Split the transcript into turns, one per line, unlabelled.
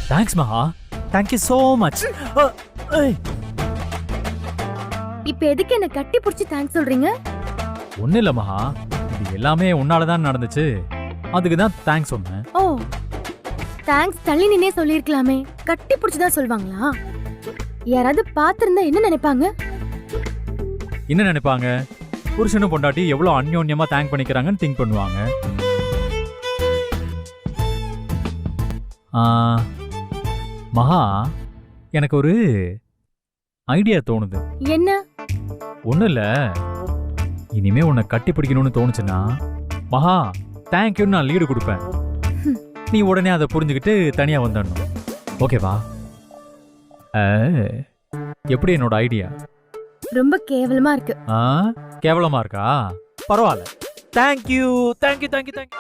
Thanks மகா, thank you so much.
இப்ப எதுக்கு என்ன கட்டி புடிச்சு தேங்க்ஸ் சொல்றீங்க?
ஒன்னும் இல்ல மகா, இது எல்லாமே உன்னாலதான் நடந்துச்சு, அதுக்கு தான் தேங்க்ஸ் சொன்னேன்.
ஓ, தேங்க்ஸ் தள்ளி நின்னே சொல்லிருக்கலாமே, கட்டி புடிச்சுதான் சொல்வாங்களா? யாராவது பாத்திருந்தா என்ன நினைப்பாங்க?
என்ன நினைப்பாங்க? புருஷனும் பொண்டாட்டி எவ்வளவு அந்யோன்யமா தேங்க் பண்ணிக்கிறாங்கன்னு திங்க் பண்ணுவாங்க. மகா, எனக்கு ஒரு ஐடியா தோணுது.
என்ன?
ஒண்ணும் இல்ல, இனிமே உன்னை கட்டி பிடிக்கணும்னு தோணுச்சுன்னா மகா தேங்க்யூன்னு நான் லீடு கொடுப்பேன். நீ உடனே அதை புரிஞ்சுக்கிட்டு தனியா வந்துடணும். ஓகேவா? எப்படி என்னோட ஐடியா?
ரொம்ப கேவலமா இருக்கு.
கேவலமா இருக்கா? பரவாயில்ல. Thank you thank you thank you thank you.